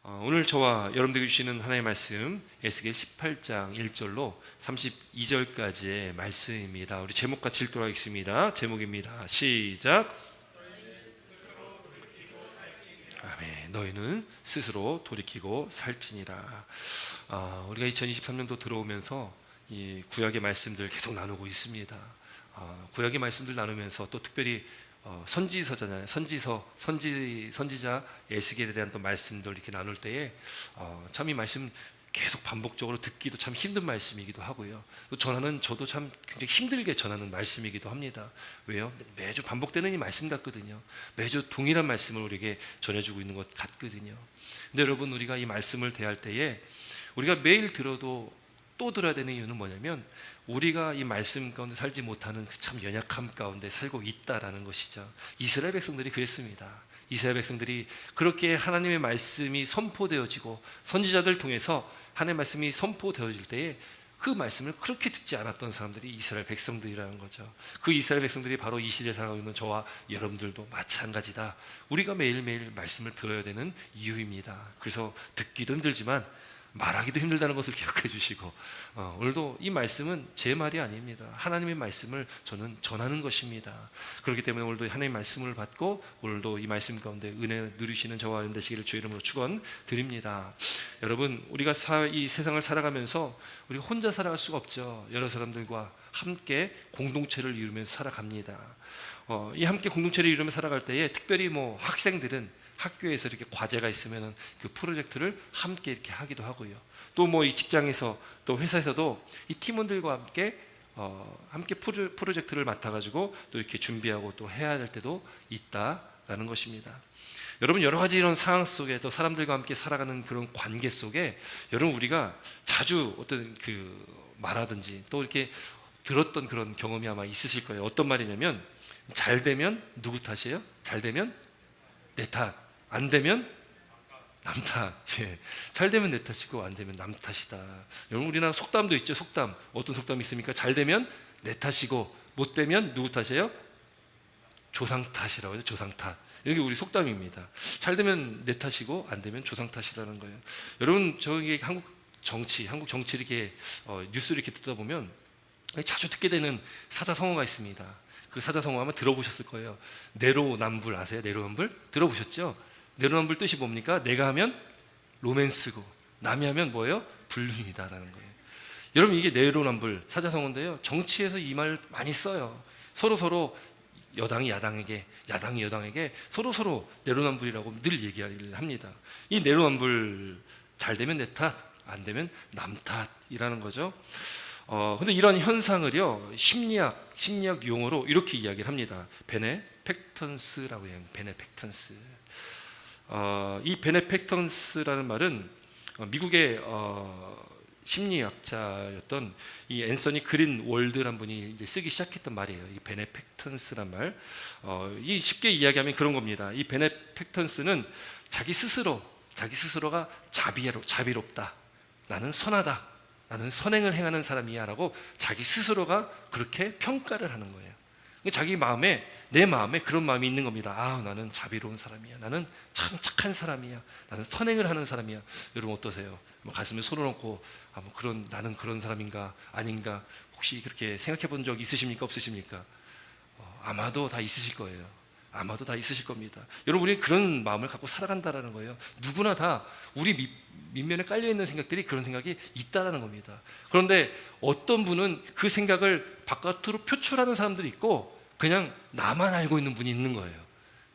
오늘 저와 여러분들에게 주시는 하나님의 말씀 에스겔 18장 1절로 32절까지의 말씀입니다. 우리 제목 같이 읽도록 하겠습니다. 제목입니다. 시작. 아멘. 너희는 스스로 돌이키고 살지니라. 우리가 2023년도 들어오면서 이 구약의 말씀들 계속 나누고 있습니다. 구약의 말씀들 나누면서 또 특별히 선지서잖아요. 선지자 에스겔에 대한 또 말씀들 이렇게 나눌 때에 참 이 말씀 계속 반복적으로 듣기도 참 힘든 말씀이기도 하고요. 또 저도 참 굉장히 힘들게 전하는 말씀이기도 합니다. 왜요? 매주 반복되는 이 말씀 같거든요. 매주 동일한 말씀을 우리에게 전해주고 있는 것 같거든요. 근데 여러분, 우리가 이 말씀을 대할 때에 우리가 매일 들어도 또 들어야 되는 이유는 뭐냐면, 우리가 이 말씀 가운데 살지 못하는 그 참 연약함 가운데 살고 있다라는 것이죠. 이스라엘 백성들이 그랬습니다. 이스라엘 백성들이 그렇게 하나님의 말씀이 선포되어지고 선지자들 통해서 하나님의 말씀이 선포되어질 때에 그 말씀을 그렇게 듣지 않았던 사람들이 이스라엘 백성들이라는 거죠. 그 이스라엘 백성들이 바로 이 시대에 살아가고 있는 저와 여러분들도 마찬가지다. 우리가 매일매일 말씀을 들어야 되는 이유입니다. 그래서 듣기도 힘들지만 말하기도 힘들다는 것을 기억해 주시고, 오늘도 이 말씀은 제 말이 아닙니다. 하나님의 말씀을 저는 전하는 것입니다. 그렇기 때문에 오늘도 하나님의 말씀을 받고 오늘도 이 말씀 가운데 은혜 누리시는 저와 여러분 되시기를 주의 이름으로 축원드립니다. 여러분, 우리가 이 세상을 살아가면서 우리 혼자 살아갈 수가 없죠. 여러 사람들과 함께 공동체를 이루면서 살아갑니다. 이 함께 공동체를 이루면서 살아갈 때에 특별히 학생들은 학교에서 이렇게 과제가 있으면 그 프로젝트를 함께 이렇게 하기도 하고요. 또 이 직장에서 또 회사에서도 이 팀원들과 함께 프로젝트를 맡아가지고 또 이렇게 준비하고 또 해야 될 때도 있다라는 것입니다. 여러분, 여러 가지 이런 상황 속에 또 사람들과 함께 살아가는 그런 관계 속에 여러분, 우리가 자주 어떤 말하든지 또 이렇게 들었던 그런 경험이 아마 있으실 거예요. 어떤 말이냐면, 잘 되면 누구 탓이에요? 잘 되면 내 탓, 안 되면 남 탓. 잘 되면 내 탓이고 안 되면 남 탓이다. 여러분, 우리나라 속담도 있죠. 속담. 어떤 속담이 있습니까? 잘 되면 내 탓이고 못 되면 누구 탓이에요? 조상 탓이라고 하죠. 조상 탓. 이게 우리 속담입니다. 잘 되면 내 탓이고 안 되면 조상 탓이라는 거예요. 여러분, 저기 한국 정치 이렇게 뉴스를 이렇게 듣다 보면 자주 듣게 되는 사자성어가 있습니다. 그 사자성어 아마 들어보셨을 거예요. 내로남불 아세요? 내로남불? 들어보셨죠? 내로남불 뜻이 뭡니까? 내가 하면 로맨스고 남이 하면 뭐예요? 불륜이다라는 거예요. 여러분, 이게 내로남불 사자성어인데요, 정치에서 이 말 많이 써요. 서로 여당이 야당에게, 야당이 여당에게 서로 내로남불이라고 늘 얘기를 합니다. 이 내로남불, 잘 되면 내 탓, 안 되면 남 탓이라는 거죠. 근데 이런 현상을요, 심리학 용어로 이렇게 이야기를 합니다. 베네펙턴스라고 해요. 베네펙턴스. 이 베네펙턴스라는 말은 미국의 심리학자였던 이 앤서니 그린월드란 분이 이제 쓰기 시작했던 말이에요. 이 베네펙턴스란 말. 이 쉽게 이야기하면 그런 겁니다. 이 베네펙턴스는 자기 스스로가 자비롭다. 나는 선하다. 나는 선행을 행하는 사람이야 라고 자기 스스로가 그렇게 평가를 하는 거예요. 내 마음에 그런 마음이 있는 겁니다. 나는 자비로운 사람이야. 나는 참 착한 사람이야. 나는 선행을 하는 사람이야. 여러분, 어떠세요? 가슴에 손을 얹고 나는 그런 사람인가 아닌가 혹시 그렇게 생각해 본 적 있으십니까? 없으십니까? 아마도 다 있으실 거예요. 아마도 다 있으실 겁니다. 여러분, 우리는 그런 마음을 갖고 살아간다라는 거예요. 누구나 다 우리 밑면에 깔려있는 생각들이 그런 생각이 있다라는 겁니다. 그런데 어떤 분은 그 생각을 바깥으로 표출하는 사람들이 있고, 그냥 나만 알고 있는 분이 있는 거예요.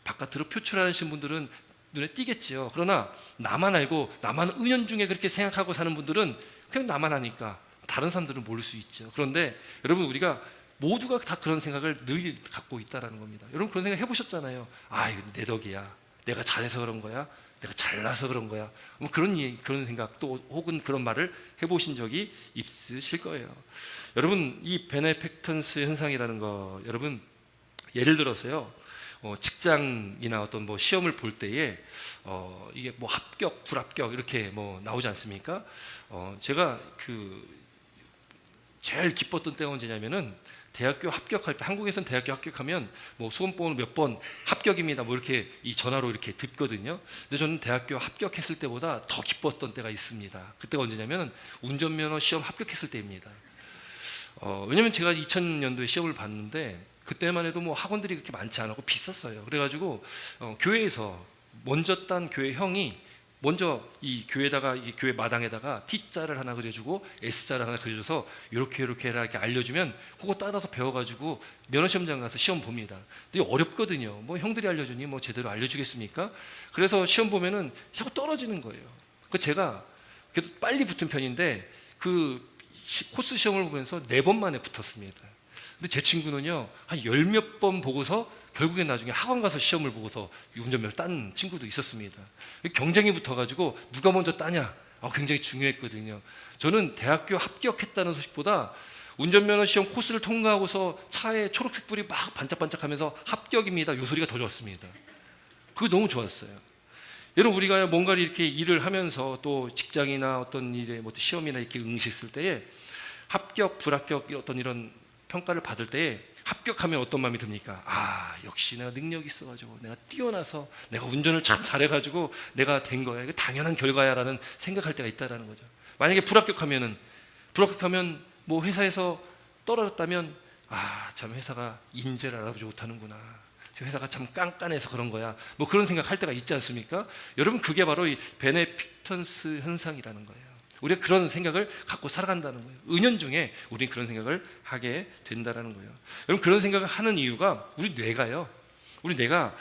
바깥으로 표출하시는 분들은 눈에 띄겠죠. 그러나 나만 알고 나만 은연중에 그렇게 생각하고 사는 분들은 그냥 나만 아니까 다른 사람들은 모를 수 있죠. 그런데 여러분, 우리가 모두가 다 그런 생각을 늘 갖고 있다는 겁니다. 여러분, 그런 생각 해보셨잖아요. 이거 내 덕이야. 내가 잘해서 그런 거야. 내가 잘나서 그런 거야. 그런 생각 또 혹은 그런 말을 해보신 적이 있으실 거예요. 여러분, 이 베네펙턴스 현상이라는 거, 여러분, 예를 들어서요, 직장이나 어떤 시험을 볼 때에 이게 합격, 불합격 이렇게 나오지 않습니까? 제가 제일 기뻤던 때가 언제냐면은 대학교 합격할 때, 한국에서는 대학교 합격하면 뭐 수험번호 몇 번 합격입니다 뭐 이렇게 이 전화로 이렇게 듣거든요. 근데 저는 대학교 합격했을 때보다 더 기뻤던 때가 있습니다. 그때가 언제냐면 운전면허 시험 합격했을 때입니다. 왜냐면 제가 2000년도에 시험을 봤는데 그때만 해도 뭐 학원들이 그렇게 많지 않았고 비쌌어요. 그래가지고 교회에서 먼저 딴 교회 형이 먼저 이 교회에다가, 이 교회 마당에다가 T자를 하나 그려주고 S자를 하나 그려줘서 이렇게 해라 이렇게 알려주면 그거 따라서 배워가지고 면허시험장 가서 시험 봅니다. 근데 어렵거든요. 뭐 형들이 알려주니 뭐 제대로 알려주겠습니까? 그래서 시험 보면은 자꾸 떨어지는 거예요. 그 제가 그래도 빨리 붙은 편인데 그 코스 시험을 보면서 4번 만에 붙었습니다. 근데 제 친구는요 한 10몇 번 보고서 결국에 나중에 학원 가서 시험을 보고서 운전면허를 딴 친구도 있었습니다. 경쟁이 붙어가지고 누가 먼저 따냐 굉장히 중요했거든요. 저는 대학교 합격했다는 소식보다 운전면허 시험 코스를 통과하고서 차에 초록색불이 막 반짝반짝하면서 합격입니다 이 소리가 더 좋았습니다. 그거 너무 좋았어요. 여러분, 우리가 뭔가 이렇게 일을 하면서 또 직장이나 어떤 일에 뭐 시험이나 이렇게 응시했을 때에 합격, 불합격 어떤 이런 평가를 받을 때에 합격하면 어떤 마음이 듭니까? 역시 내가 능력이 있어가지고 내가 뛰어나서 내가 운전을 참 잘해가지고 내가 된 거야. 이거 당연한 결과야라는 생각할 때가 있다라는 거죠. 만약에 불합격하면 뭐 회사에서 떨어졌다면 참 회사가 인재를 알아보지 못하는구나. 회사가 참 깐깐해서 그런 거야. 뭐 그런 생각할 때가 있지 않습니까? 여러분, 그게 바로 이 베네픽턴스 현상이라는 거예요. 우리가 그런 생각을 갖고 살아간다는 거예요. 은연중에 우리는 그런 생각을 하게 된다는 거예요. 여러분, 그런 생각을 하는 이유가 우리 뇌가요. 우리 내가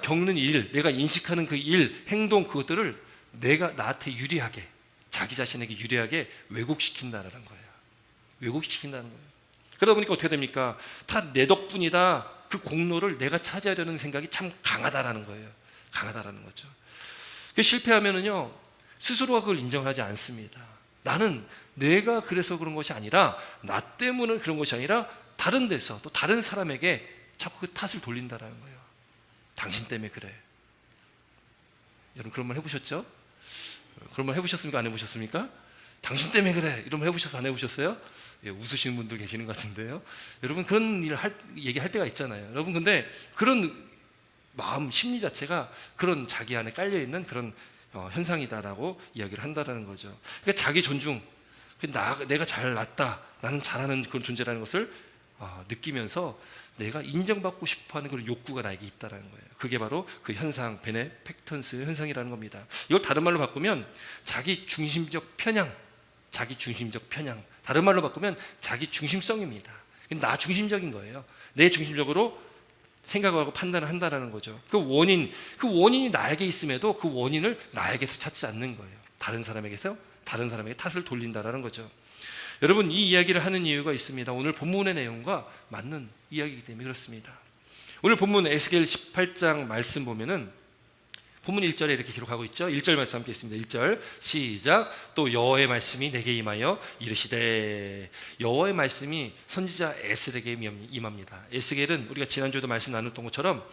겪는 일, 내가 인식하는 그 일, 행동 그것들을 내가 나한테 유리하게, 자기 자신에게 유리하게 왜곡시킨다는 거예요. 왜곡시킨다는 거예요. 그러다 보니까 어떻게 됩니까? 다 내 덕분이다. 그 공로를 내가 차지하려는 생각이 참 강하다라는 거예요. 강하다라는 거죠. 실패하면은요 스스로가 그걸 인정하지 않습니다. 나는 내가 그래서 그런 것이 아니라, 나 때문에 그런 것이 아니라 다른 데서 또 다른 사람에게 자꾸 그 탓을 돌린다라는 거예요. 당신 때문에 그래. 여러분, 그런 말 해보셨죠? 그런 말 해보셨습니까? 안 해보셨습니까? 당신 때문에 그래. 이런 말 해보셨어요? 안 해보셨어요? 웃으시는 분들 계시는 것 같은데요. 여러분, 그런 일을 얘기할 때가 있잖아요. 여러분, 근데 그런 마음, 심리 자체가 그런 자기 안에 깔려있는 그런 현상이다라고 이야기를 한다는 거죠. 그러니까 자기 존중, 내가 잘났다, 나는 잘하는 그런 존재라는 것을 느끼면서 내가 인정받고 싶어하는 그런 욕구가 나에게 있다는 거예요. 그게 바로 그 현상, 베네픽턴스 현상이라는 겁니다. 이걸 다른 말로 바꾸면 자기 중심적 편향, 다른 말로 바꾸면 자기 중심성입니다. 나 중심적인 거예요. 내 중심적으로 생각하고 판단을 한다는 거죠. 그 원인이 나에게 있음에도 그 원인을 나에게서 찾지 않는 거예요. 다른 사람에게 탓을 돌린다는 거죠. 여러분, 이 이야기를 하는 이유가 있습니다. 오늘 본문의 내용과 맞는 이야기이기 때문에 그렇습니다. 오늘 본문 에스겔 18장 말씀 보면은 본문 1절에 이렇게 기록하고 있죠. 1절 말씀 함께 있습니다. 1절 시작. 또 여호와의 말씀이 내게 임하여 이르시되. 여호와의 말씀이 선지자 에스겔에게 임합니다. 에스겔은 우리가 지난주에도 말씀 나눴던 것처럼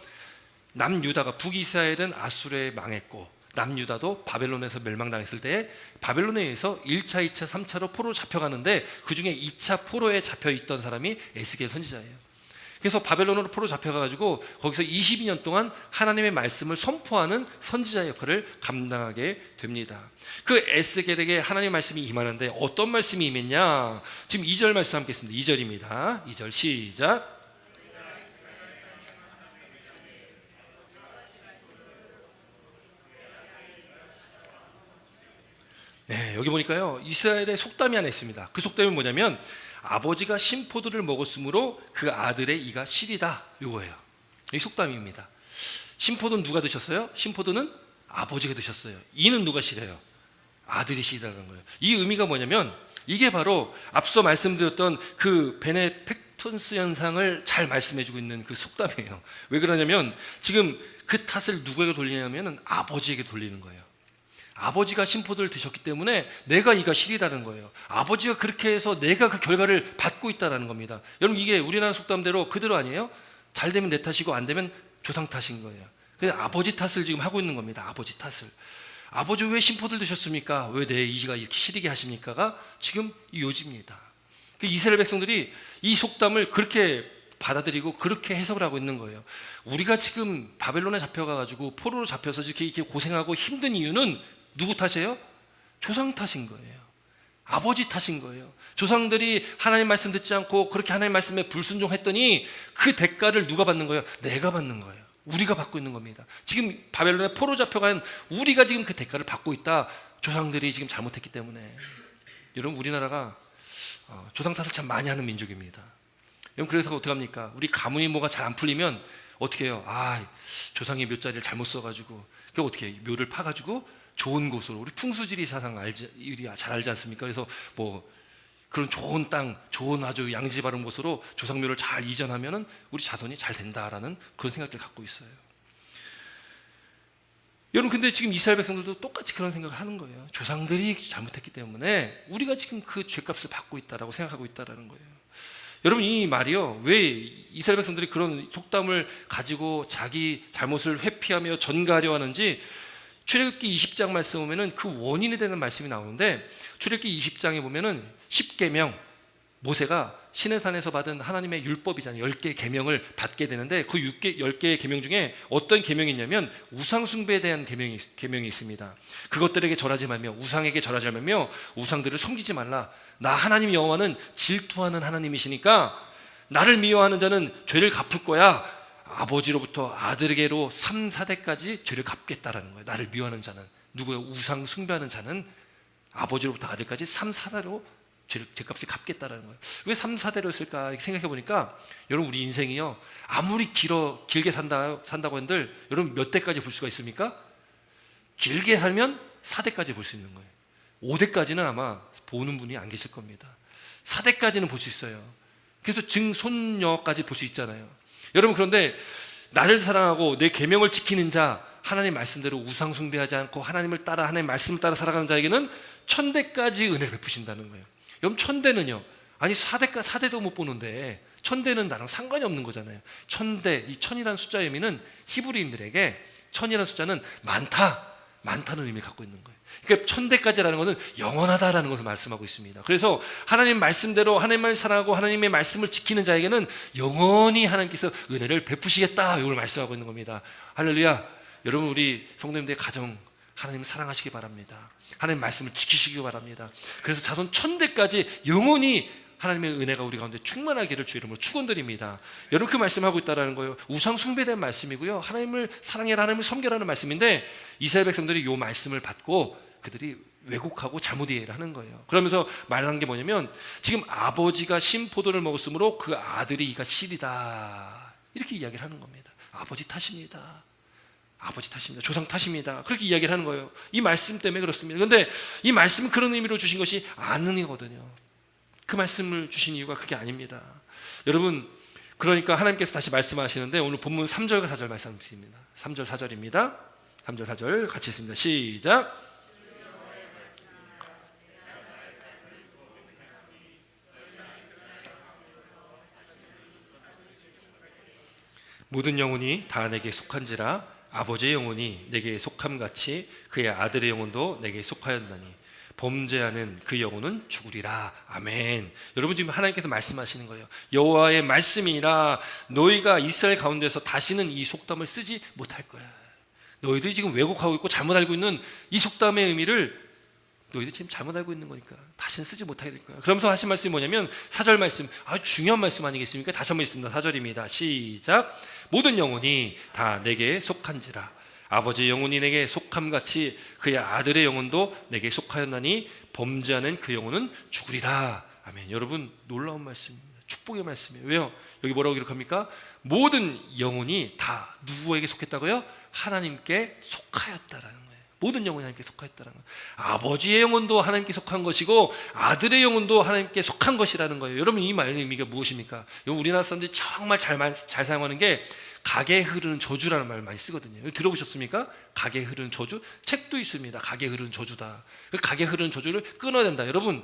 남유다가, 북이스라엘은 아수르에 망했고 남유다도 바벨론에서 멸망당했을 때 바벨론에 의해서 1차, 2차, 3차로 포로로 잡혀가는데 그 중에 2차 포로에 잡혀있던 사람이 에스겔 선지자예요. 그래서 바벨론으로 포로 잡혀가지고 거기서 22년 동안 하나님의 말씀을 선포하는 선지자 역할을 감당하게 됩니다. 그 에스겔에게 하나님의 말씀이 임하는데 어떤 말씀이 임했냐? 지금 2절 말씀 함께 했습니다. 2절입니다. 2절 시작. 네, 여기 보니까요 이스라엘의 속담이 하나 있습니다. 그 속담이 뭐냐면 아버지가 신포도를 먹었으므로 그 아들의 이가 시리다, 이거예요. 이 속담입니다. 신포도는 누가 드셨어요? 신포도는 아버지가 드셨어요. 이는 누가 시려요? 아들이 시리다는 거예요. 이 의미가 뭐냐면 이게 바로 앞서 말씀드렸던 그 베네픽턴스 현상을 잘 말씀해주고 있는 그 속담이에요. 왜 그러냐면 지금 그 탓을 누구에게 돌리냐면 아버지에게 돌리는 거예요. 아버지가 신포도를 드셨기 때문에 내가 이가 시리다는 거예요. 아버지가 그렇게 해서 내가 그 결과를 받고 있다는 겁니다. 여러분, 이게 우리나라 속담대로 그대로 아니에요? 잘 되면 내 탓이고 안 되면 조상 탓인 거예요. 그냥 아버지 탓을 지금 하고 있는 겁니다. 아버지 탓을. 아버지 왜 신포도를 드셨습니까? 왜 내 이가 이렇게 시리게 하십니까가 지금 이 요지입니다. 그 이스라엘 백성들이 이 속담을 그렇게 받아들이고 그렇게 해석을 하고 있는 거예요. 우리가 지금 바벨론에 잡혀가가지고 포로로 잡혀서 이렇게 고생하고 힘든 이유는 누구 탓이에요? 조상 탓인 거예요. 아버지 탓인 거예요. 조상들이 하나님 말씀 듣지 않고 그렇게 하나님 말씀에 불순종했더니 그 대가를 누가 받는 거예요? 내가 받는 거예요. 우리가 받고 있는 겁니다. 지금 바벨론에 포로 잡혀간 우리가 지금 그 대가를 받고 있다. 조상들이 지금 잘못했기 때문에. 여러분, 우리나라가 조상 탓을 참 많이 하는 민족입니다. 여러분, 그래서 어떡합니까? 우리 가문이 뭐가 잘 안 풀리면 어떻게 해요? 조상이 묘자리를 잘못 써가지고 그 어떻게 해요? 묘를 파가지고 좋은 곳으로, 우리 풍수지리 사상 우리 잘 알지 않습니까? 그래서 뭐 그런 좋은 땅, 좋은 아주 양지 바른 곳으로 조상묘를 잘 이전하면은 우리 자손이 잘 된다라는 그런 생각들을 갖고 있어요. 여러분, 근데 지금 이스라엘 백성들도 똑같이 그런 생각을 하는 거예요. 조상들이 잘못했기 때문에 우리가 지금 그 죄값을 받고 있다라고 생각하고 있다라는 거예요. 여러분, 이 말이요, 왜 이스라엘 백성들이 그런 속담을 가지고 자기 잘못을 회피하며 전가하려 하는지 출애굽기 20장 말씀 보면은 그 원인에 대한 말씀이 나오는데, 출애굽기 20장에 보면은 10계명, 모세가 시내산에서 받은 하나님의 율법이잖아요. 10개의 계명을 받게 되는데 그 10개의 계명 중에 어떤 계명이 있냐면 우상 숭배에 대한 계명이 있습니다. 그것들에게 절하지 말며 우상에게 절하지 말며 우상들을 섬기지 말라. 나 하나님 여호와는 질투하는 하나님이시니까 나를 미워하는 자는 죄를 갚을 거야. 아버지로부터 아들에게로 3, 4대까지 죄를 갚겠다라는 거예요. 나를 미워하는 자는, 누구예요? 우상 숭배하는 자는 아버지로부터 아들까지 3, 4대로 죄값을 갚겠다라는 거예요. 왜 3, 4대로 했을까 이렇게 생각해 보니까, 여러분, 우리 인생이요, 아무리 길게 산다고 한들 여러분 몇 대까지 볼 수가 있습니까? 길게 살면 4대까지 볼 수 있는 거예요. 5대까지는 아마 보는 분이 안 계실 겁니다. 4대까지는 볼 수 있어요. 그래서 증손녀까지 볼 수 있잖아요. 여러분, 그런데 나를 사랑하고 내 계명을 지키는 자, 하나님 말씀대로 우상 숭배하지 않고 하나님을 따라, 하나님 말씀을 따라 살아가는 자에게는 1000대까지 은혜를 베푸신다는 거예요. 여러분, 1000대는요, 아니 4대도 못 보는데 1000대는 나랑 상관이 없는 거잖아요. 1000대, 이 1000이라는 숫자의 의미는 히브리인들에게 1000이라는 숫자는 많다는 의미를 갖고 있는 거예요. 그러니까 1000대까지라는 것은 영원하다라는 것을 말씀하고 있습니다. 그래서 하나님 말씀대로 하나님을 사랑하고 하나님의 말씀을 지키는 자에게는 영원히 하나님께서 은혜를 베푸시겠다, 이걸 말씀하고 있는 겁니다. 할렐루야. 여러분, 우리 성도님들의 가정 하나님을 사랑하시기 바랍니다. 하나님 말씀을 지키시기 바랍니다. 그래서 자손 1000대까지 영원히 하나님의 은혜가 우리 가운데 충만하기를 주 이름으로 축원드립니다. 여러분, 그 말씀하고 있다라는 거예요. 우상 숭배에 대한 말씀이고요, 하나님을 사랑해라, 하나님을 섬겨라는 말씀인데, 이스라엘 백성들이 이 말씀을 받고 그들이 왜곡하고 잘못 이해를 하는 거예요. 그러면서 말하는 게 뭐냐면, 지금 아버지가 신포도를 먹었으므로 그 아들이 이가 실이다, 이렇게 이야기를 하는 겁니다. 아버지 탓입니다. 아버지 탓입니다. 조상 탓입니다. 그렇게 이야기를 하는 거예요. 이 말씀 때문에 그렇습니다. 그런데 이 말씀은 그런 의미로 주신 것이 아니거든요. 그 말씀을 주신 이유가 그게 아닙니다. 여러분, 그러니까 하나님께서 다시 말씀하시는데, 오늘 본문 3절과 4절 말씀입니다. 3절 4절입니다. 3절 4절 같이 읽습니다. 시작. 모든 영혼이 다 내게 속한지라 아버지의 영혼이 내게 속함같이 그의 아들의 영혼도 내게 속하였나니 범죄하는 그 영혼은 죽으리라. 아멘. 여러분, 지금 하나님께서 말씀하시는 거예요. 여호와의 말씀이라 너희가 이스라엘 가운데서 다시는 이 속담을 쓰지 못할 거야. 너희들이 지금 왜곡하고 있고 잘못 알고 있는 이 속담의 의미를 너희들이 지금 잘못 알고 있는 거니까 다시는 쓰지 못하게 될 거야. 그러면서 하신 말씀이 뭐냐면 4절 말씀, 아주 중요한 말씀 아니겠습니까? 다시 한번 읽습니다. 4절입니다. 시작. 모든 영혼이 다 내게 속한지라 아버지의 영혼이 내게 속함같이 그의 아들의 영혼도 내게 속하였나니 범죄하는 그 영혼은 죽으리라. 아멘. 여러분, 놀라운 말씀입니다. 축복의 말씀이에요. 왜요? 여기 뭐라고 기록합니까? 모든 영혼이 다 누구에게 속했다고요? 하나님께 속하였다라는 거예요. 모든 영혼이 하나님께 속하였다라는 거예요. 아버지의 영혼도 하나님께 속한 것이고 아들의 영혼도 하나님께 속한 것이라는 거예요. 여러분, 이 말의 의미가 무엇입니까? 우리나라 사람들이 정말 잘 사용하는 게 가게 흐르는 저주라는 말을 많이 쓰거든요. 들어보셨습니까? 가게 흐르는 저주? 책도 있습니다. 가게 흐르는 저주다. 그 가게 흐르는 저주를 끊어야 된다. 여러분,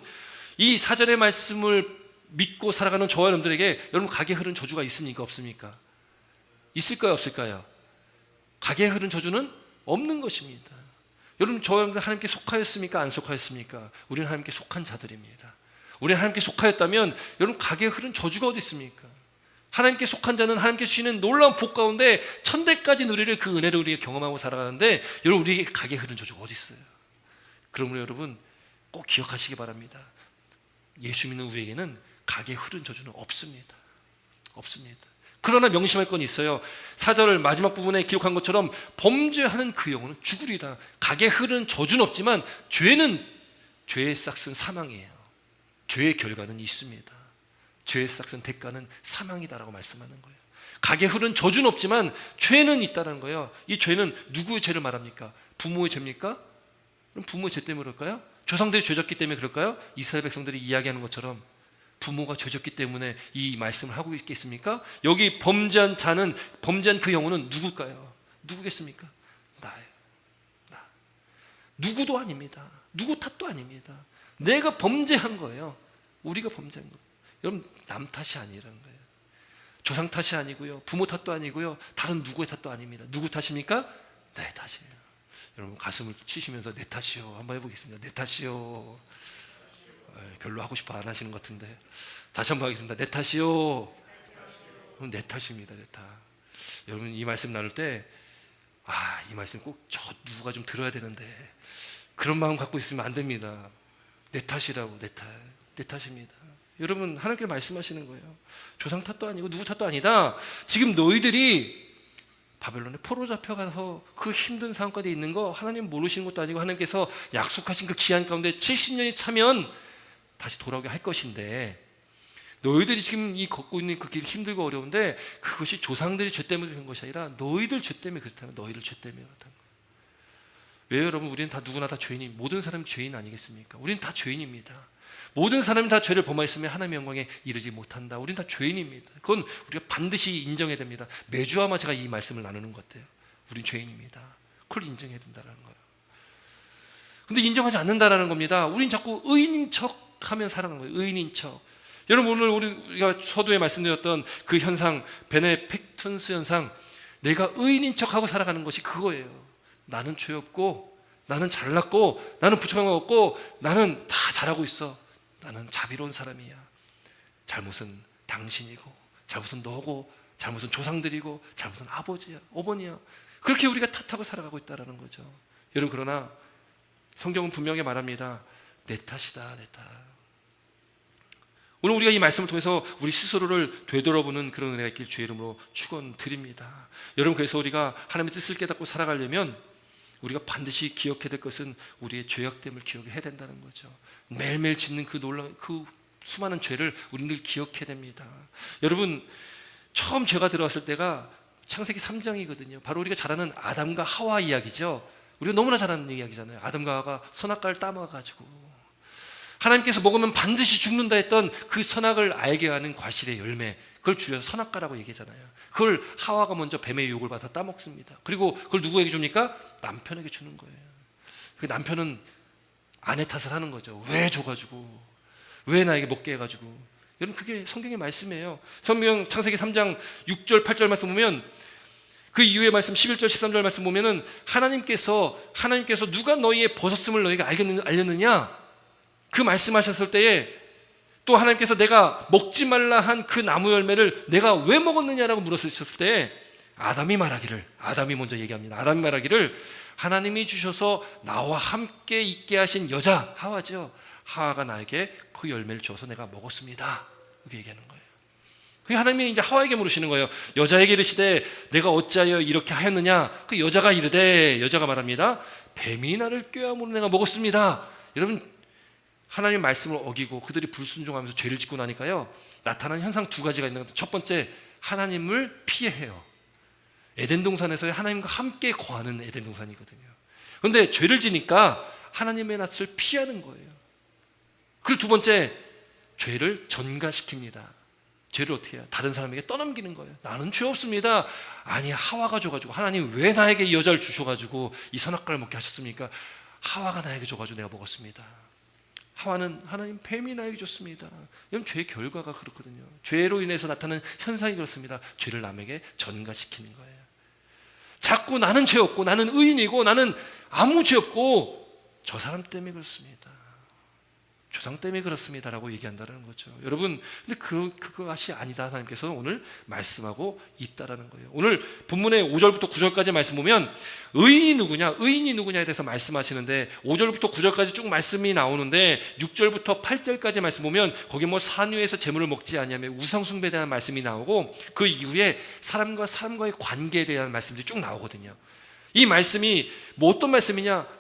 이 4절의 말씀을 믿고 살아가는 저와 여러분들에게 여러분, 가게 흐르는 저주가 있습니까? 없습니까? 있을까요? 없을까요? 가게 흐르는 저주는 없는 것입니다. 여러분, 저와 여러분들 하나님께 속하였습니까? 안 속하였습니까? 우리는 하나님께 속한 자들입니다. 우리는 하나님께 속하였다면 여러분 가게에 흐른 저주가 어디 있습니까? 하나님께 속한 자는 하나님께 주시는 놀라운 복 가운데 천대까지 누리를 그 은혜를 우리가 경험하고 살아가는데 여러분 우리에게 가게에 흐른 저주가 어디 있어요? 그러므로 여러분 꼭 기억하시기 바랍니다. 예수 믿는 우리에게는 가게에 흐른 저주는 없습니다. 없습니다. 그러나 명심할 건 있어요. 4절 마지막 부분에 기록한 것처럼 범죄하는 그 영혼은 죽으리라. 가게에 흐른 저주는 없지만 죄의 싹은 사망이에요. 죄의 결과는 있습니다. 죄의 싹은 대가는 사망이다라고 말씀하는 거예요. 가게에 흐른 저주는 없지만 죄는 있다는 거예요. 이 죄는 누구의 죄를 말합니까? 부모의 죄입니까? 그럼 부모의 죄 때문에 그럴까요? 조상들이 죄졌기 때문에 그럴까요? 이스라엘 백성들이 이야기하는 것처럼 부모가 죄졌기 때문에 이 말씀을 하고 있겠습니까? 여기 범죄한 그 영혼은 누굴까요? 누구겠습니까? 나예요. 나. 누구도 아닙니다. 누구 탓도 아닙니다. 내가 범죄한 거예요. 우리가 범죄한 거예요. 여러분 남 탓이 아니라는 거예요. 조상 탓이 아니고요. 부모 탓도 아니고요. 다른 누구의 탓도 아닙니다. 누구 탓입니까? 내 탓이에요. 여러분 가슴을 치시면서 내 탓이요 한번 해보겠습니다. 내 탓이요. 별로 하고 싶어 안 하시는 것 같은데 다시 한번 하겠습니다. 내 탓이요. 내 탓입니다. 내 탓. 여러분 이 말씀 나눌 때 이 말씀 꼭 저 누가 좀 들어야 되는데 그런 마음 갖고 있으면 안 됩니다. 내 탓이라고. 내 탓입니다. 여러분 하나님께 말씀하시는 거예요. 조상 탓도 아니고 누구 탓도 아니다. 지금 너희들이 바벨론에 포로 잡혀가서 그 힘든 상황 가운데 있는 거 하나님 모르시는 것도 아니고 하나님께서 약속하신 그 기한 가운데 70년이 차면 다시 돌아오게 할 것인데 너희들이 지금 이 걷고 있는 그 길이 힘들고 어려운데 그것이 조상들이 죄 때문에 그런 것이 아니라 너희들 죄 때문에 그렇다는 거예요. 너희들 죄 때문에 그렇다는 거예요. 왜요 여러분? 우리는 다 누구나 다 죄인이 모든 사람이 죄인 아니겠습니까? 우리는 다 죄인입니다. 모든 사람이 다 죄를 범하였으면 하나님의 영광에 이르지 못한다. 우리는 다 죄인입니다. 그건 우리가 반드시 인정해야 됩니다. 매주 아마 제가 이 말씀을 나누는 것 같아요. 우린 죄인입니다. 그걸 인정해야 된다는 거예요. 근데 인정하지 않는다라는 겁니다. 우린 자꾸 의인인 척 하면 살아가는 거예요. 의인인 척. 여러분 오늘 우리가 서두에 말씀드렸던 그 현상, 베네펙턴스 현상, 내가 의인인 척하고 살아가는 것이 그거예요. 나는 죄 없고 나는 잘났고 나는 부족한 거 없고 나는 다 잘하고 있어. 나는 자비로운 사람이야. 잘못은 당신이고 잘못은 너고 잘못은 조상들이고 잘못은 아버지야 어머니야. 그렇게 우리가 탓하고 살아가고 있다는 거죠. 여러분 그러나 성경은 분명히 말합니다. 내 탓이다. 내 탓. 오늘 우리가 이 말씀을 통해서 우리 스스로를 되돌아보는 그런 은혜가 있길 주의 이름으로 축원드립니다. 여러분 그래서 우리가 하나님의 뜻을 깨닫고 살아가려면 우리가 반드시 기억해야 될 것은 우리의 죄악됨을 기억해야 된다는 거죠. 매일매일 짓는 그 수많은 죄를 우리는 늘 기억해야 됩니다. 여러분 처음 죄가 들어왔을 때가 창세기 3장이거든요. 바로 우리가 잘 아는 아담과 하와 이야기죠. 우리가 너무나 잘 아는 이야기잖아요. 아담과 하와가 선악과를 따먹어가지고 하나님께서 먹으면 반드시 죽는다 했던 그 선악을 알게 하는 과실의 열매, 그걸 줄여서 선악과라고 얘기하잖아요. 그걸 하와가 먼저 뱀의 유혹을 받아 따먹습니다. 그리고 그걸 누구에게 줍니까? 남편에게 주는 거예요. 그 남편은 아내 탓을 하는 거죠. 왜 줘가지고, 왜 나에게 먹게 해가지고. 여러분 그게 성경의 말씀이에요. 성경 창세기 3장 6절 8절 말씀 보면 그 이후의 말씀 11절 13절 말씀 보면은 하나님께서 누가 너희의 벗었음을 너희가 알렸느냐 그 말씀하셨을 때에 또 하나님께서 내가 먹지 말라 한 그 나무 열매를 내가 왜 먹었느냐라고 물었을 때 아담이 먼저 얘기합니다. 아담이 말하기를 하나님이 주셔서 나와 함께 있게 하신 여자 하와죠. 하와가 나에게 그 열매를 줘서 내가 먹었습니다. 이렇게 얘기하는 거예요. 하나님이 이제 하와에게 물으시는 거예요. 여자에게 이르시되 내가 어찌하여 이렇게 하였느냐. 그 여자가 말합니다. 뱀이 나를 꾀함으로 내가 먹었습니다. 여러분 하나님의 말씀을 어기고 그들이 불순종하면서 죄를 짓고 나니까요 나타나는 현상 두 가지가 있는 것 같아요. 첫 번째, 하나님을 피해요. 에덴 동산에서 하나님과 함께 거하는 에덴 동산이거든요. 그런데 죄를 지니까 하나님의 낯을 피하는 거예요. 그리고 두 번째, 죄를 전가시킵니다. 죄를 어떻게 해요? 다른 사람에게 떠넘기는 거예요. 나는 죄 없습니다. 아니 하와가 줘가지고 하나님 왜 나에게 이 여자를 주셔가지고 이 선악과를 먹게 하셨습니까? 하와가 나에게 줘가지고 내가 먹었습니다. 하와는 하나님 뱀이 나에게 줬습니다. 이건 죄의 결과가 그렇거든요. 죄로 인해서 나타나는 현상이 그렇습니다. 죄를 남에게 전가시키는 거예요. 자꾸 나는 죄 없고 나는 의인이고 나는 아무 죄 없고 저 사람 때문에 그렇습니다. 조상 때문에 그렇습니다라고 얘기한다는 거죠. 여러분, 근데 그것이 아니다. 하나님께서 오늘 말씀하고 있다라는 거예요. 오늘 본문의 5절부터 9절까지 말씀 보면 의인이 누구냐, 의인이 누구냐에 대해서 말씀하시는데 5절부터 9절까지 쭉 말씀이 나오는데 6절부터 8절까지 말씀 보면 거기 뭐 산 위에서 재물을 먹지 아니하며 우상 숭배에 대한 말씀이 나오고 그 이후에 사람과 사람과의 관계에 대한 말씀들이 쭉 나오거든요. 이 말씀이 뭐 어떤 말씀이냐?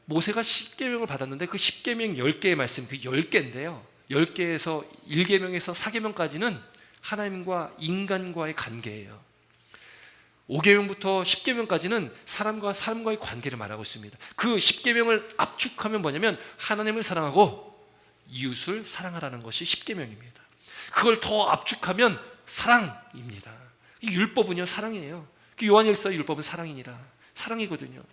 모세가 10계명을 받았는데 그 10계명 10개의 말씀, 그 10개인데요 10개에서 1계명에서 4계명까지는 하나님과 인간과의 관계예요. 5계명부터 10계명까지는 사람과 사람과의 관계를 말하고 있습니다. 그 10계명을 압축하면 뭐냐면 하나님을 사랑하고 이웃을 사랑하라는 것이 10계명입니다. 그걸 더 압축하면 사랑입니다. 이 율법은요 사랑이에요. 요한일서 율법은 사랑이니라, 사랑이거든요.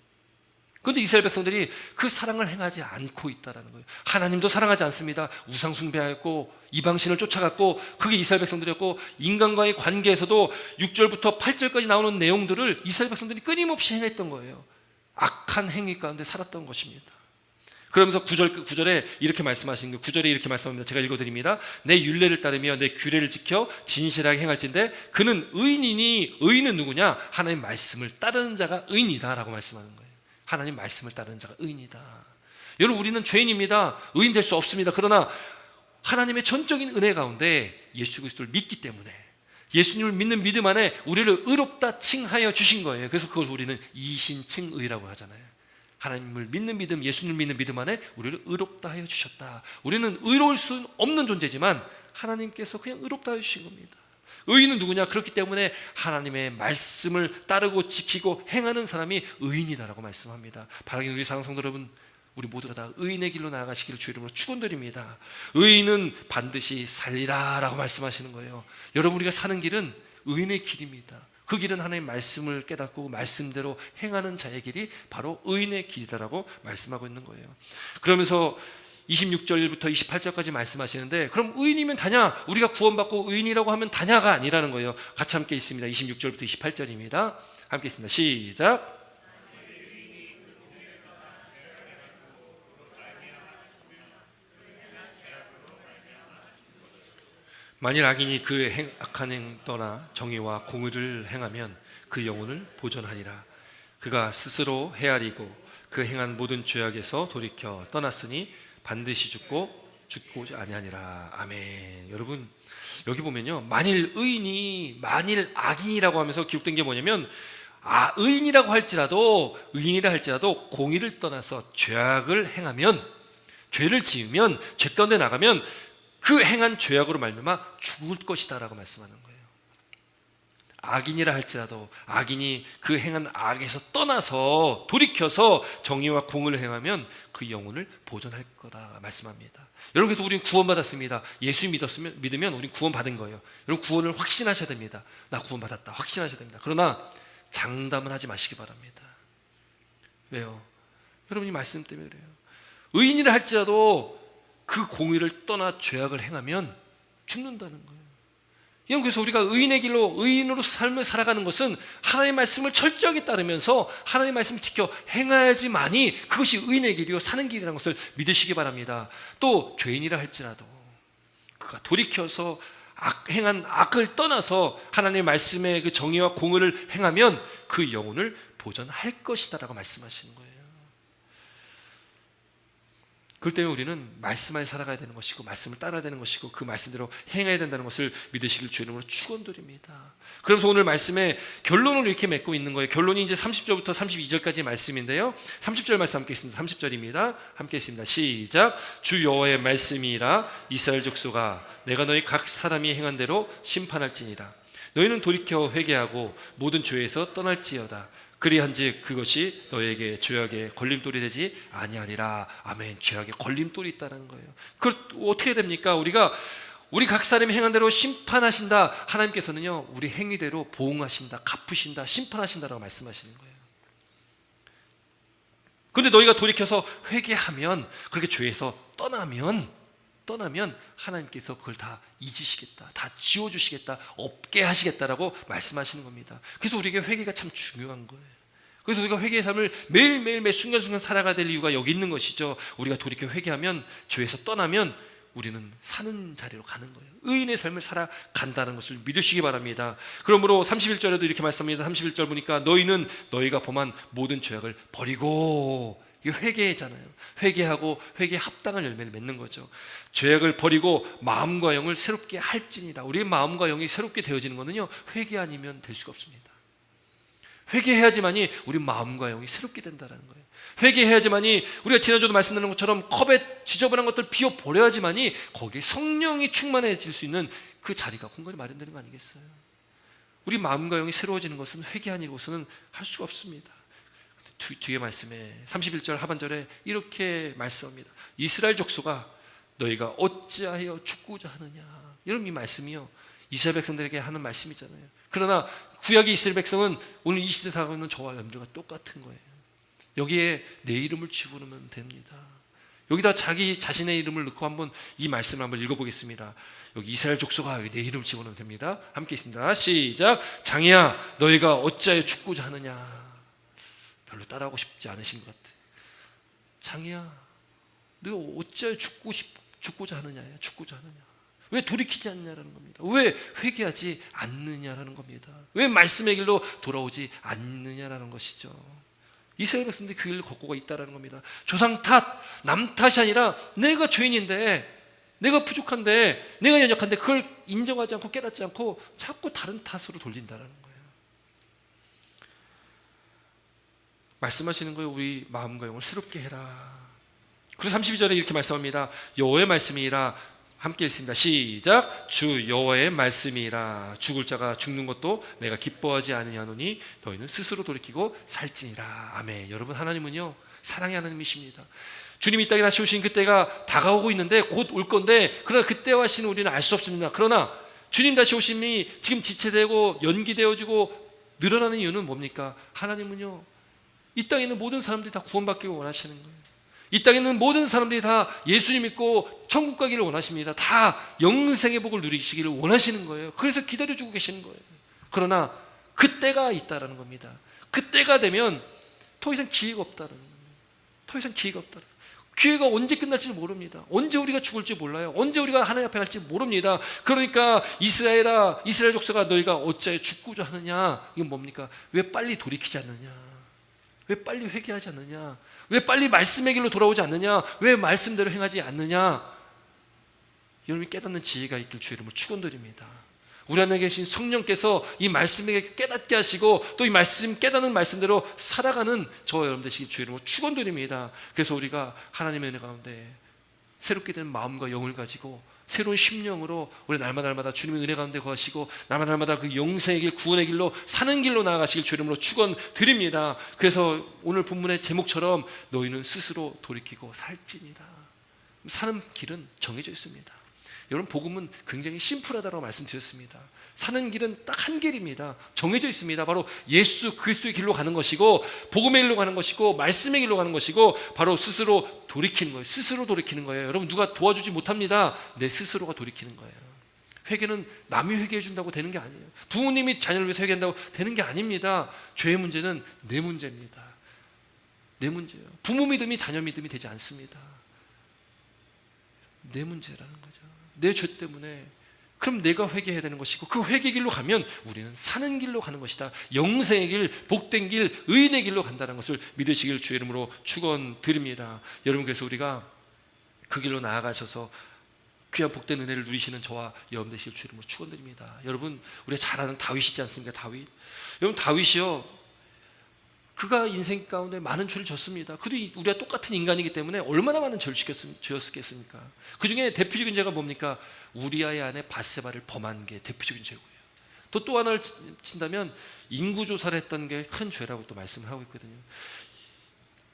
그런데 이스라엘 백성들이 그 사랑을 행하지 않고 있다는 거예요. 하나님도 사랑하지 않습니다. 우상 숭배하였고 이방신을 쫓아갔고 그게 이스라엘 백성들이었고 인간과의 관계에서도 6절부터 8절까지 나오는 내용들을 이스라엘 백성들이 끊임없이 행했던 거예요. 악한 행위 가운데 살았던 것입니다. 그러면서 9절에 이렇게 말씀하시는 거예요. 9절에 이렇게 말씀합니다. 제가 읽어드립니다. 내 율례를 따르며 내 규례를 지켜 진실하게 행할진대 그는 의인이니 의인은 누구냐? 하나님의 말씀을 따르는 자가 의인이다 라고 말씀하는 거예요. 하나님 말씀을 따르는 자가 의인이다. 여러분, 우리는 죄인입니다. 의인 될 수 없습니다. 그러나 하나님의 전적인 은혜 가운데 예수 그리스도를 믿기 때문에 예수님을 믿는 믿음 안에 우리를 의롭다 칭하여 주신 거예요. 그래서 그걸 우리는 이신칭의라고 하잖아요. 하나님을 믿는 믿음, 예수님을 믿는 믿음 안에 우리를 의롭다 하여 주셨다. 우리는 의로울 수 없는 존재지만 하나님께서 그냥 의롭다 하여 주신 겁니다. 의인은 누구냐? 그렇기 때문에 하나님의 말씀을 따르고 지키고 행하는 사람이 의인이다라고 말씀합니다. 바라기는 우리 사랑 성도 여러분, 우리 모두가 다 의인의 길로 나아가시기를 주 이름으로 축원드립니다. 의인은 반드시 살리라 라고 말씀하시는 거예요. 여러분, 우리가 사는 길은 의인의 길입니다. 그 길은 하나님의 말씀을 깨닫고 말씀대로 행하는 자의 길이 바로 의인의 길이다라고 말씀하고 있는 거예요. 그러면서 26절부터 28절까지 말씀하시는데 그럼 의인이면 다냐? 우리가 구원받고 의인이라고 하면 다냐가 아니라는 거예요. 같이 함께 있습니다. 26절부터 28절입니다. 함께 있습니다. 시작. 만일 악인이 그 악한 행 떠나 정의와 공의를 행하면 그 영혼을 보존하리라. 그가 스스로 헤아리고 그 행한 모든 죄악에서 돌이켜 떠났으니 반드시 죽고 아니하니라. 아멘. 여러분, 여기 보면요, 만일 의인이 만일 악인이라고 하면서 기록된 게 뭐냐면 의인이라고 할지라도 의인이라 할지라도 공의를 떠나서 죄악을 행하면, 죄를 지으면, 죄 가운데 나가면 그 행한 죄악으로 말미암아 죽을 것이다 라고 말씀하는 거예요. 악인이라 할지라도 악인이 그 행한 악에서 떠나서 돌이켜서 정의와 공을 행하면 그 영혼을 보존할 거라 말씀합니다. 여러분, 그래서 우리는 구원받았습니다. 예수 믿으면 우리는 구원받은 거예요. 여러분, 구원을 확신하셔야 됩니다. 나 구원받았다 확신하셔야 됩니다. 그러나 장담은 하지 마시기 바랍니다. 왜요? 여러분이 말씀 때문에 그래요. 의인이라 할지라도 그 공의를 떠나 죄악을 행하면 죽는다는 거예요. 그래서 우리가 의인의 길로 의인으로 삶을 살아가는 것은 하나님의 말씀을 철저하게 따르면서 하나님의 말씀을 지켜 행해야지만이 그것이 의인의 길이요 사는 길이라는 것을 믿으시기 바랍니다. 또 죄인이라 할지라도 그가 돌이켜서 행한 악을 떠나서 하나님의 말씀의 그 정의와 공의를 행하면 그 영혼을 보존할 것이다 라고 말씀하시는 거예요. 그럴 때문에 우리는 말씀 안에 살아가야 되는 것이고 말씀을 따라야 되는 것이고 그 말씀대로 행해야 된다는 것을 믿으시길 주 이름으로 축원드립니다. 그러면서 오늘 말씀의 결론을 이렇게 맺고 있는 거예요. 결론이 이제 30절부터 32절까지 말씀인데요. 30절 말씀 함께 있습니다. 30절입니다. 함께 있습니다. 시작. 주 여호와의 말씀이라 이스라엘 족속아 내가 너희 각 사람이 행한 대로 심판할지니라. 너희는 돌이켜 회개하고 모든 죄에서 떠날지어다. 그리한즉 그것이 너에게 죄악의 걸림돌이 되지 아니하리라. 아멘. 죄악의 걸림돌이 있다는 거예요. 그 어떻게 됩니까? 우리 각 사람이 행한 대로 심판하신다. 하나님께서는요 우리 행위대로 보응하신다, 갚으신다, 심판하신다라고 말씀하시는 거예요. 그런데 너희가 돌이켜서 회개하면, 그렇게 죄에서 떠나면 하나님께서 그걸 다 잊으시겠다, 다 지워주시겠다, 없게 하시겠다라고 말씀하시는 겁니다. 그래서 우리에게 회개가 참 중요한 거예요. 그래서 우리가 회개의 삶을 매일매일 매 순간순간 살아가야 될 이유가 여기 있는 것이죠. 우리가 돌이켜 회개하면, 죄에서 떠나면 우리는 사는 자리로 가는 거예요. 의인의 삶을 살아간다는 것을 믿으시기 바랍니다. 그러므로 31절에도 이렇게 말씀합니다. 31절 보니까 너희는 너희가 범한 모든 죄악을 버리고, 이게 회개잖아요. 회개하고 회개에 합당한 열매를 맺는 거죠. 죄악을 버리고 마음과 영을 새롭게 할지니라. 우리의 마음과 영이 새롭게 되어지는 것은요, 회개 아니면 될 수가 없습니다. 회개해야지만이 우리 마음과 영이 새롭게 된다는 거예요. 회개해야지만이, 우리가 지난주도 말씀드린 것처럼 컵에 지저분한 것들 비워버려야지만이 거기에 성령이 충만해질 수 있는 그 자리가, 공간이 마련되는 거 아니겠어요? 우리 마음과 영이 새로워지는 것은 회개 아니고서는 할 수가 없습니다. 뒤에 말씀에 31절 하반절에 이렇게 말씀합니다. 이스라엘 족속아, 너희가 어찌하여 죽고자 하느냐. 이런 이 말씀이요, 이스라엘 백성들에게 하는 말씀이잖아요. 그러나 구약의 이스라엘 백성은 오늘 이 시대에 살아가고 있는 저와 염려가 똑같은 거예요. 여기에 내 이름을 집어넣으면 됩니다. 여기다 자기 자신의 이름을 넣고 한번 이 말씀을 한번 읽어보겠습니다. 여기 이스라엘 족속아, 여기 내 이름 집어넣으면 됩니다. 함께 있습니다. 시작. 장이야, 너희가 어찌하여 죽고자 하느냐. 별로 따라하고 싶지 않으신 것 같아. 장이야, 너희가 어찌하여 죽고자 하느냐. 죽고자 하느냐. 왜 돌이키지 않느냐라는 겁니다. 왜 회개하지 않느냐라는 겁니다. 왜 말씀의 길로 돌아오지 않느냐라는 것이죠. 이스라엘 백성들이 그 길을 걷고 있다는 겁니다. 조상 탓, 남 탓이 아니라 내가 죄인인데, 내가 부족한데, 내가 연약한데 그걸 인정하지 않고 깨닫지 않고 자꾸 다른 탓으로 돌린다는 거예요. 말씀하시는 거예요. 우리 마음과 영을 새롭게 해라. 그리고 32절에 이렇게 말씀합니다. 여호와의 말씀이라. 함께 읽습니다. 시작. 주 여호와의 말씀이라. 죽을 자가 죽는 것도 내가 기뻐하지 아니하노니 너희는 스스로 돌이키고 살지니라. 아멘. 여러분, 하나님은요, 사랑의 하나님이십니다. 주님이 이 땅에 다시 오신 그때가 다가오고 있는데, 곧 올 건데, 그러나 그때와 시는 우리는 알 수 없습니다. 그러나 주님 다시 오심이 지금 지체되고 연기되어지고 늘어나는 이유는 뭡니까? 하나님은요, 이 땅에 있는 모든 사람들이 다 구원받기를 원하시는 거예요. 이 땅에 있는 모든 사람들이 다 예수님 믿고 천국 가기를 원하십니다. 다 영생의 복을 누리시기를 원하시는 거예요. 그래서 기다려주고 계시는 거예요. 그러나 그때가 있다라는 겁니다. 그때가 되면 더 이상 기회가 없다라는 겁니다. 더 이상 기회가 없다라는 거예요. 기회가 언제 끝날지 모릅니다. 언제 우리가 죽을지 몰라요. 언제 우리가 하나님 앞에 갈지 모릅니다. 그러니까 이스라엘 족속아, 너희가 어찌하여 죽고자 하느냐. 이건 뭡니까? 왜 빨리 돌이키지 않느냐. 왜 빨리 회개하지 않느냐? 왜 빨리 말씀의 길로 돌아오지 않느냐? 왜 말씀대로 행하지 않느냐? 여러분이 깨닫는 지혜가 있길 주 이름으로 축원드립니다. 우리 안에 계신 성령께서 이 말씀에 깨닫게 하시고 또 이 말씀 깨닫는 말씀대로 살아가는 저와 여러분 되시길 주 이름으로 축원드립니다. 그래서 우리가 하나님의 은혜 가운데 새롭게 된 마음과 영을 가지고 새로운 심령으로 우리 날마다 주님의 은혜 가운데 거하시고 날마다 그 영생의 길, 구원의 길로 사는 길로 나아가시길 주 이름으로 축원드립니다. 그래서 오늘 본문의 제목처럼 너희는 스스로 돌이키고 살지니다. 사는 길은 정해져 있습니다. 여러분, 복음은 굉장히 심플하다고 말씀드렸습니다. 사는 길은 딱 한 길입니다. 정해져 있습니다. 바로 예수 그리스도의 길로 가는 것이고, 복음의 길로 가는 것이고, 말씀의 길로 가는 것이고, 바로 스스로 돌이키는 거예요. 스스로 돌이키는 거예요. 여러분, 누가 도와주지 못합니다. 내 스스로가 돌이키는 거예요. 회개는 남이 회개해 준다고 되는 게 아니에요. 부모님이 자녀를 위해서 회개한다고 되는 게 아닙니다. 죄의 문제는 내 문제입니다. 내 문제예요. 부모 믿음이 자녀 믿음이 되지 않습니다. 내 문제라는 거죠. 내 죄 때문에. 그럼 내가 회개해야 되는 것이고, 그 회개 길로 가면 우리는 사는 길로 가는 것이다. 영생의 길, 복된 길, 의인의 길로 간다는 것을 믿으시길 주의 이름으로 축원드립니다. 여러분, 그래서 우리가 그 길로 나아가셔서 귀한 복된 은혜를 누리시는 저와 여러분 되시길 주의 이름으로 축원드립니다. 여러분, 우리가 잘 아는 다윗이지 않습니까? 다윗. 여러분, 다윗이요, 그가 인생 가운데 많은 죄를 졌습니다. 그도 우리가 똑같은 인간이기 때문에 얼마나 많은 죄를 지었겠습니까? 그 중에 대표적인 죄가 뭡니까? 우리아의 아내 밧세바를 범한 게 대표적인 죄고요. 또 하나를 친다면 인구조사를 했던 게 큰 죄라고 또 말씀을 하고 있거든요.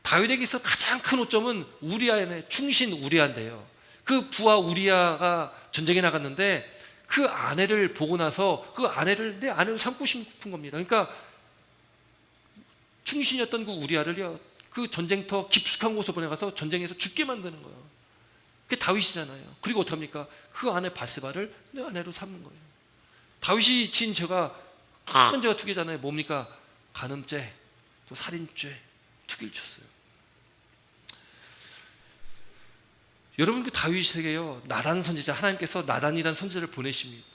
다윗에게 있어 가장 큰 오점은 우리아의 아내 충신 우리아인데요. 그 부하 우리아가 전쟁에 나갔는데 그 아내를 보고 나서 그 아내를 내 아내로 삼고 싶은 겁니다. 그러니까 충신이었던 그 우리아를요, 그 전쟁터 깊숙한 곳으로 보내가서 전쟁에서 죽게 만드는 거예요. 그게 다윗이잖아요. 그리고 어떡합니까? 그 아내 밧세바를 내 아내로 삼는 거예요. 다윗이 지은 죄가 큰 죄가 두 개잖아요. 뭡니까? 간음죄, 또 살인죄, 투기를 쳤어요. 여러분, 그 다윗에게요, 나단 선지자, 하나님께서 나단이라는 선지자를 보내십니다.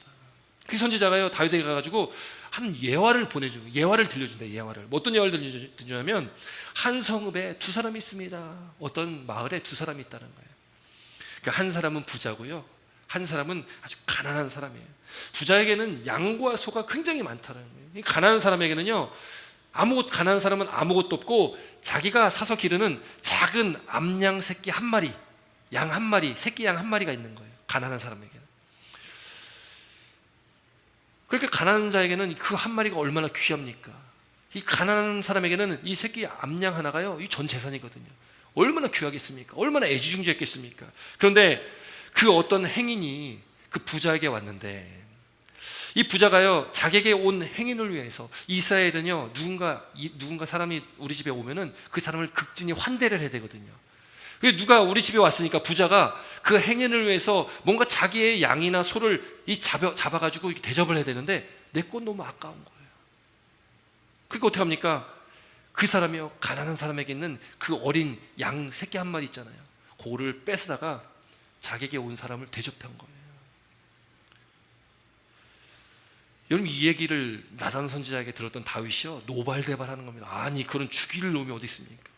그 선지자가요, 다윗에게 가가지고 한 예화를 보내주고, 예화를 들려준다. 예화를. 어떤 예화를 들려주냐면, 한 성읍에 두 사람이 있습니다. 어떤 마을에 두 사람이 있다는 거예요. 그러니까 한 사람은 부자고요, 한 사람은 아주 가난한 사람이에요. 부자에게는 양과 소가 굉장히 많다는 거예요. 이 가난한 사람에게는요, 가난한 사람은 아무것도 없고 자기가 사서 기르는 작은 암양 새끼 한 마리, 양 한 마리, 새끼 양 한 마리가 있는 거예요. 가난한 사람에게는. 그러니까 가난한 자에게는 그 한 마리가 얼마나 귀합니까? 이 가난한 사람에게는 이 새끼 암양 하나가요, 이 전 재산이거든요. 얼마나 귀하겠습니까? 얼마나 애지중지했겠습니까? 그런데 그 어떤 행인이 그 부자에게 왔는데, 이 부자가요, 자기에게 온 행인을 위해서, 이스라엘은요, 누군가 사람이 우리 집에 오면은 그 사람을 극진히 환대를 해야 되거든요. 누가 우리 집에 왔으니까 부자가 그 행인을 위해서 뭔가 자기의 양이나 소를 잡아가지고 대접을 해야 되는데, 내 건 너무 아까운 거예요. 그러니까 어떻게 합니까? 그 사람이요, 가난한 사람에게 있는 그 어린 양 새끼 한 마리 있잖아요, 그거를 뺏어다가 자기에게 온 사람을 대접한 거예요. 여러분, 이 얘기를 나단 선지자에게 들었던 다윗이요, 노발대발하는 겁니다. 아니, 그런 죽일 놈이 어디 있습니까?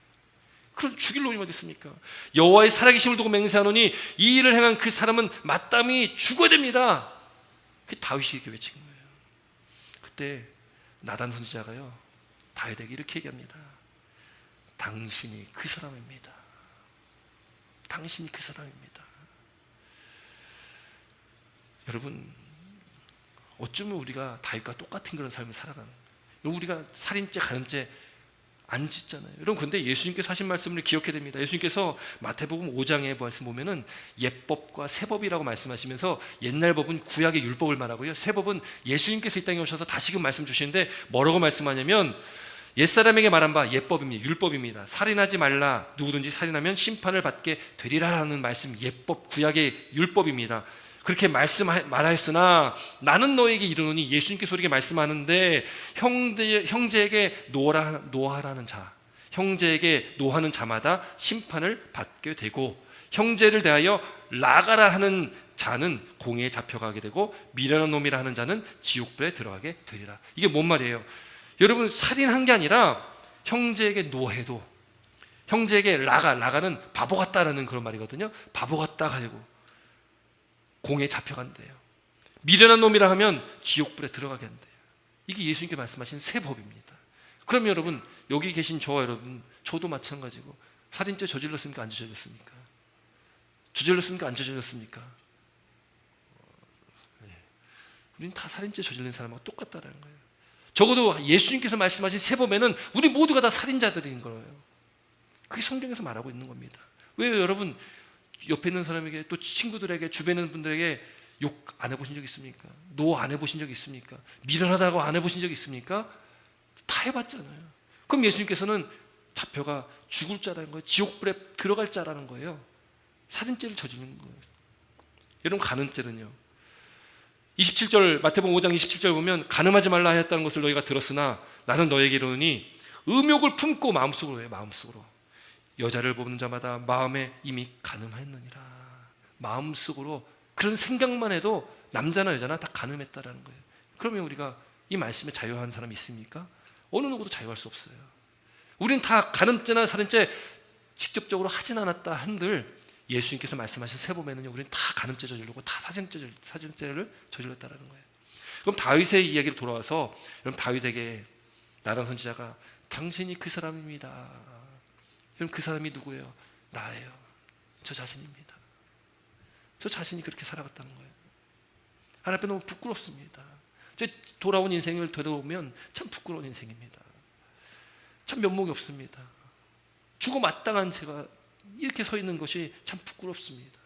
그런 죽일 놈이 어디 있습니까? 여호와의 살아계심을 두고 맹세하노니 이 일을 행한 그 사람은 마땅히 죽어야 됩니다. 그 다윗이 이렇게 외친 거예요. 그때 나단 선지자가요, 다윗에게 이렇게 얘기합니다. 당신이 그 사람입니다. 당신이 그 사람입니다. 여러분, 어쩌면 우리가 다윗과 똑같은 그런 삶을 살아가는 거예요. 우리가 살인죄, 간음죄 안 짓잖아요. 여러분, 근데 예수님께서 하신 말씀을 기억해야 됩니다. 예수님께서 마태복음 5장의 말씀 보면은 옛법과 새법이라고 말씀하시면서, 옛날 법은 구약의 율법을 말하고요, 새법은 예수님께서 이 땅에 오셔서 다시금 말씀 주시는데 뭐라고 말씀하냐면, 옛사람에게 말한 바 옛법입니다. 율법입니다. 살인하지 말라. 누구든지 살인하면 심판을 받게 되리라라는 말씀, 옛법, 구약의 율법입니다. 그렇게 말하였으나 나는 너에게 이르노니, 예수님께서 우리에게 말씀하는데, 형제에게 노하라는 자, 형제에게 노하는 자마다 심판을 받게 되고, 형제를 대하여 나가라 하는 자는 공회에 잡혀가게 되고, 미련한 놈이라 하는 자는 지옥불에 들어가게 되리라. 이게 뭔 말이에요? 여러분, 살인한 게 아니라 형제에게 노해도, 형제에게 라가는 바보 같다라는 그런 말이거든요. 바보 같다 가지고 공에 잡혀간대요. 미련한 놈이라 하면 지옥불에 들어가게 한대요. 이게 예수님께 말씀하신 새 법입니다. 그럼 여러분, 여기 계신 저와 여러분, 저도 마찬가지고 살인죄 저질렀습니까? 안 저질렀습니까? 저질렀습니까? 안 저질렀습니까? 우리는 다 살인죄 저질른 사람하고 똑같다는 거예요. 적어도 예수님께서 말씀하신 새 법에는 우리 모두가 다 살인자들인 거예요. 그게 성경에서 말하고 있는 겁니다. 왜요, 여러분? 옆에 있는 사람에게, 또 친구들에게, 주변에 있는 분들에게 욕 안 해보신 적 있습니까? 노 안 해보신 적 있습니까? 미련하다고 안 해보신 적 있습니까? 다 해봤잖아요. 그럼 예수님께서는 잡혀가 죽을 자라는 거예요. 지옥불에 들어갈 자라는 거예요. 살인죄를 저지르는 거예요. 여러분, 간음죄는요, 27절, 마태복음 5장 27절 보면, 간음하지 말라 하였다는 것을 너희가 들었으나 나는 너에게 이르노니 음욕을 품고, 마음속으로 해요, 마음속으로. 여자를 보는 자마다 마음에 이미 간음하였느니라. 마음속으로 그런 생각만 해도 남자나 여자나 다 간음했다라는 거예요. 그러면 우리가 이 말씀에 자유한 사람이 있습니까? 어느 누구도 자유할 수 없어요. 우리는 다 간음죄나 살인죄 직접적으로 하진 않았다 한들, 예수님께서 말씀하신 새 법에는요, 우리는 다 간음죄 저지르고 다 살인죄를 저질렀다라는 거예요. 그럼 다윗의 이야기로 돌아와서, 여러분, 다윗에게 나단 선지자가 당신이 그 사람입니다. 여러분, 그 사람이 누구예요? 나예요. 저 자신입니다. 저 자신이 그렇게 살아갔다는 거예요. 하나님 앞에 너무 부끄럽습니다. 제 돌아온 인생을 되돌아보면 참 부끄러운 인생입니다. 참 면목이 없습니다. 죽어 마땅한 제가 이렇게 서 있는 것이 참 부끄럽습니다.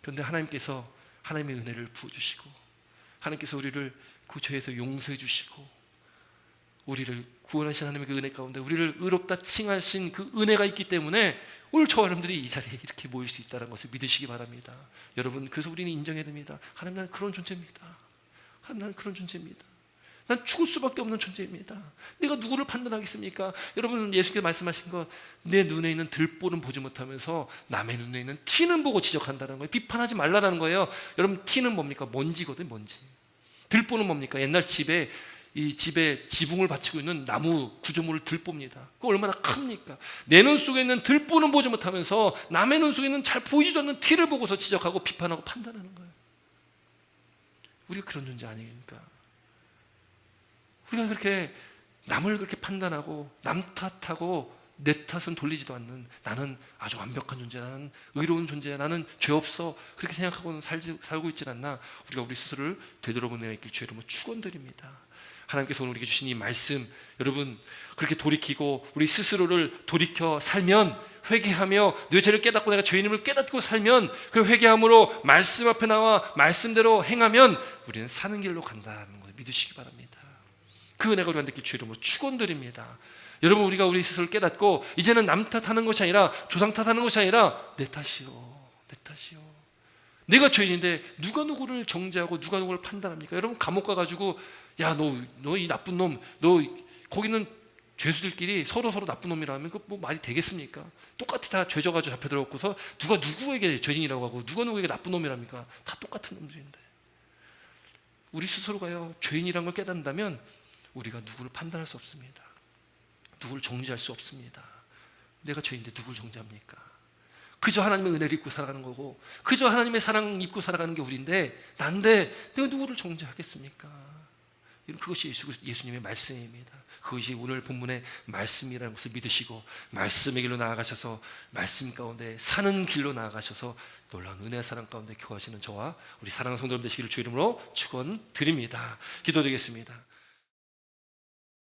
그런데 하나님께서 하나님의 은혜를 부어주시고, 하나님께서 우리를 그 죄에서 용서해 주시고, 우리를 구원하신 하나님의 그 은혜 가운데 우리를 의롭다 칭하신 그 은혜가 있기 때문에 오늘 저와 여러분들이 이 자리에 이렇게 모일 수 있다는 것을 믿으시기 바랍니다. 여러분, 그래서 우리는 인정해야 됩니다. 하나님, 나는 그런 존재입니다. 하나님, 나는 그런 존재입니다. 난 죽을 수밖에 없는 존재입니다. 내가 누구를 판단하겠습니까? 여러분, 예수께서 말씀하신 것, 내 눈에 있는 들보는 보지 못하면서 남의 눈에 있는 티는 보고 지적한다는 거예요. 비판하지 말라는 거예요. 여러분, 티는 뭡니까? 먼지거든, 먼지. 들보는 뭡니까? 옛날 집에 지붕을 받치고 있는 나무 구조물을 들보입니다. 그거 얼마나 큽니까? 내 눈 속에 있는 들보는 보지 못하면서 남의 눈 속에 있는 잘 보이지도 않는 티를 보고서 지적하고 비판하고 판단하는 거예요. 우리가 그런 존재 아닙니까? 우리가 그렇게 남을 그렇게 판단하고 남 탓하고 내 탓은 돌리지도 않는, 나는 아주 완벽한 존재야, 나는 의로운 존재야, 나는 죄 없어, 그렇게 생각하고는 살고 있지 않나. 우리가 우리 스스로를 되돌아보내야 할 주의 이름으로 축원드립니다. 하나님께서 오늘 우리에게 주신 이 말씀, 여러분 그렇게 돌이키고 우리 스스로를 돌이켜 살면, 회개하며 내 죄를 깨닫고 내가 죄인임을 깨닫고 살면, 그 회개함으로 말씀 앞에 나와 말씀대로 행하면 우리는 사는 길로 간다는 것을 믿으시기 바랍니다. 그 은혜가 우리한테 주의 이름으로 축원드립니다. 여러분, 우리가 우리 스스로를 깨닫고 이제는 남 탓하는 것이 아니라, 조상 탓하는 것이 아니라 내 탓이요, 내 탓이요. 내가 죄인인데 누가 누구를 정죄하고 누가 누구를 판단합니까? 여러분, 감옥 가가지고 야, 너 이 나쁜 놈, 너 거기는 죄수들끼리 서로 나쁜 놈이라면 그 뭐 말이 되겠습니까? 똑같이 다 죄져가지고 잡혀 들어갔고서 누가 누구에게 죄인이라고 하고 누가 누구에게 나쁜 놈이랍니까? 다 똑같은 놈들인데. 우리 스스로가요, 죄인이란 걸 깨닫는다면 우리가 누구를 판단할 수 없습니다. 누구를 정죄할 수 없습니다. 내가 죄인인데 누구를 정죄합니까? 그저 하나님의 은혜를 입고 살아가는 거고, 그저 하나님의 사랑 입고 살아가는 게 우리인데, 난데 내가 누구를 정죄하겠습니까? 그것이 예수님의 말씀입니다. 그것이 오늘 본문의 말씀이라는 것을 믿으시고 말씀의 길로 나아가셔서 말씀 가운데 사는 길로 나아가셔서 놀라운 은혜의 사랑 가운데 교하시는 저와 우리 사랑하는 성도들 되시기를 주의 이름으로 축원드립니다. 기도드리겠습니다.